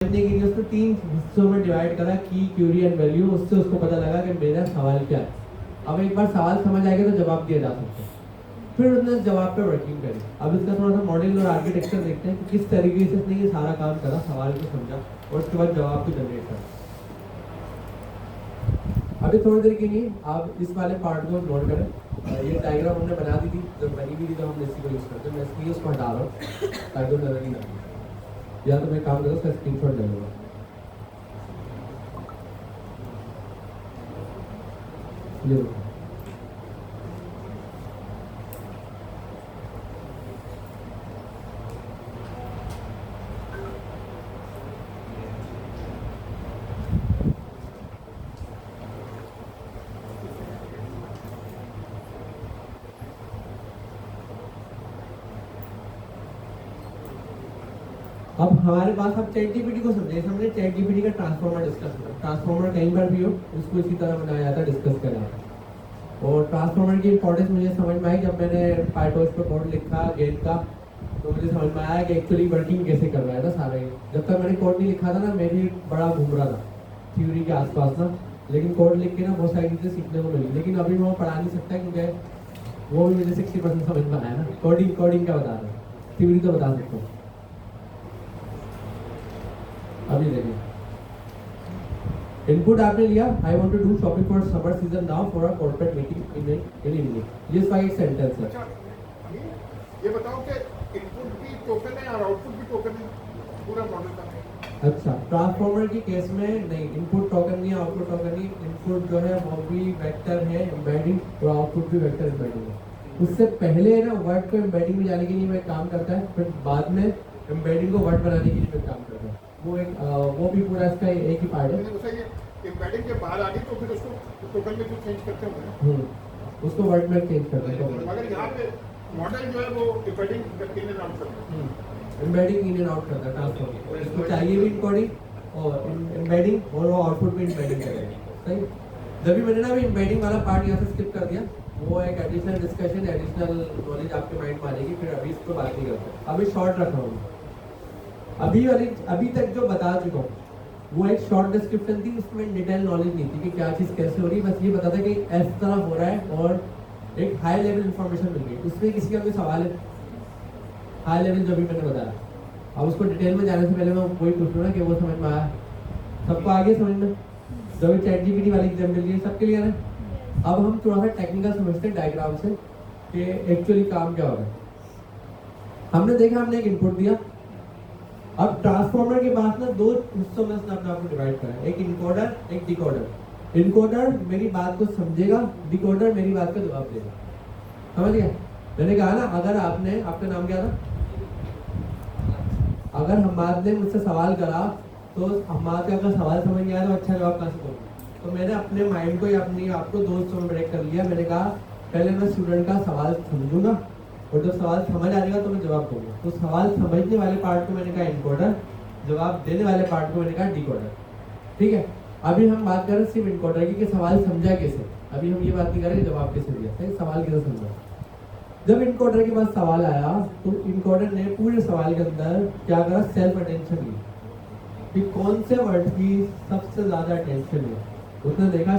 समझने के लिए उसको 3 हिस्सों में डिवाइड करा, की, क्यूरी एंड वैल्यू। उससे उसको पता लगा कि मेरा सवाल क्या है। अब एक बार सवाल समझ आएगा तो जवाब दिया जा सकता है। फिर उसने जवाब पे वर्किंग करी। अब इसका थोड़ा सा मॉडल और आर्किटेक्चर देखते हैं कि किस तरीके से इसने ये सारा काम करा, सवाल को समझा और उसके बाद जवाब को जनरेट करा। अभी थोड़ी देर के लिए आप इस वाले पार्ट को नोट करें। ये डायग्राम हमने बना दी थी, जब बनी हुई थी तो हमने इसी को यूज़ करते हैं। मैं इसलिए उसको हटा रहा हूँ ताकि वो नजर ही ना आए। या तो मैं काम करूँ, उसका स्क्रीनशॉट ले लूँगा। ये देखो। अब हमारे पास अब चैट जीपीटी को समझे, हमने चैट जीपीटी का ट्रांसफॉर्मर डिस्कस किया। ट्रांसफॉर्मर कहीं पर भी हो उसको इसी तरह बनाया जाता है, डिस्कस करा जाता है। और ट्रांसफॉर्मर की इंपॉर्टेंस मुझे समझ में आई जब मैंने पाइटॉस पे कोड लिखा गेट का, तो मुझे समझ में आया कि एक्चुअली वर्किंग कैसे कर रहा है ना सारा ये। जब तक मैंने कोड नहीं लिखा था ना, मैं भी बड़ा घूम रहा था थ्योरी के आसपास ना, लेकिन कोड लिख के ना बहुत सारी चीज़ें सीखने को मिली। लेकिन अभी मैं वो पढ़ा नहीं सकता क्योंकि वो भी मुझे 60% समझ में आया ना। कोडिंग कोडिंग क्या बता रहा है, थ्योरी तो बता सकता हूँ। अभी देखिए, इनपुट आपने लिया, I want to do shopping for summer season now for a corporate meeting in evening. ये इसका एक सेंटेंस है। अच्छा, ये बताओ कि इनपुट भी टोकन है और आउटपुट भी टोकन है पूरा मॉडल का? अच्छा, ट्रांसफॉर्मर की केस में नहीं, इनपुट टोकन नहीं, आउटपुट टोकन नहीं। इनपुट जो है वो भी वेक्टर है एम्बेडिंग, और आउटपुट भी वेक्टर एम्बेडिंग है। उससे पहले ना वर्ड को एम्बेडिंग में जाने के लिए मैं काम करता है, फिर बाद में एम्बेडिंग को वर्ड बनाने के लिए मैं काम करता है। वो भी पूरा इसका एक ही पार्ट है। एम्बेडिंग के बाहर आ गई तो फिर उसको टोकन में कुछ चेंज करते होंगे, उसको वर्ड में चेंज करते हैं। मगर यहाँ पे मॉडल जो है वो एम्बेडिंग इन एंड आउट करता है। एम्बेडिंग इन एंड आउट करता है ट्रांसफॉर्मर। इसको चाहिए भी इनकोडिंग और एम्बेडिंग, और वो आउटपुट भी एम्बेडिंग करेगा। सही। जब भी मैंने ना अभी एम्बेडिंग वाला पार्ट यहाँ से स्किप कर दिया, वो एक एडिशनल डिस्कशन, एडिशनल नॉलेज आपके माइंड में आ जाएगी। फिर अभी इस पर बात नहीं करते, अभी शॉर्ट रखा हूँ। अभी तक जो बता चुका हूँ वो एक शॉर्ट डिस्क्रिप्शन थी, उसमें डिटेल नॉलेज नहीं थी कि क्या चीज़ कैसे हो रही है। बस ये पता था कि इस तरह हो रहा है और एक हाई लेवल इंफॉर्मेशन मिल गई। उसमें किसी का कोई सवाल है हाई लेवल जो भी मैंने बताया? अब उसको डिटेल में जाने से पहले मैं वही पूछ रहा ना कि वो समझ में आया, सबको आगे समझ में? जो भी चैट जीपीटी वाली एग्जाम्पल लिए सब क्लियर है। अब हम थोड़ा सा टेक्निकल समझते हैं डायग्राम से कि एक्चुअली काम क्या हो रहा है। हमने देखा, हमने एक इनपुट दिया। अब ट्रांसफॉर्मर के पास ना दो हिस्सों में उसने अपने आप को डिवाइड करा, एक इनकोडर एक डिकोडर। इनकोडर मेरी बात को समझेगा, डिकोडर मेरी बात का जवाब देगा। समझ गया? मैंने कहा ना, अगर आपने, आपका नाम क्या था? अगर हमाद ने मुझसे सवाल करा तो हमाद का अगर सवाल समझ नहीं आया तो अच्छा जवाब कहाँ से दूंगा? तो मैंने अपने माइंड को या अपनी आपको दो हिस्सों में ब्रेक कर लिया। मैंने कहा पहले मैं स्टूडेंट का सवाल समझूंगा और जब सवाल समझ आ जाएगा तो मैं जवाब दूंगा। तो सवाल समझने वाले पार्ट को मैंने कहा इनकोडर, जवाब देने वाले पार्ट को मैंने कहा डिकोडर। ठीक है। अभी हम बात कर रहे हैं सिर्फ इनकोडर की कि सवाल समझा कैसे। अभी हम ये बात नहीं कर रहे जवाब कैसे दिया, सही? सवाल कैसे समझा। जब इनकोडर के पास सवाल आया तो इनकोडर ने पूरे सवाल के अंदर क्या करा, सेल्फ अटेंशन ली कि कौन से वर्ड की सबसे ज्यादा अटेंशन है। उसने देखा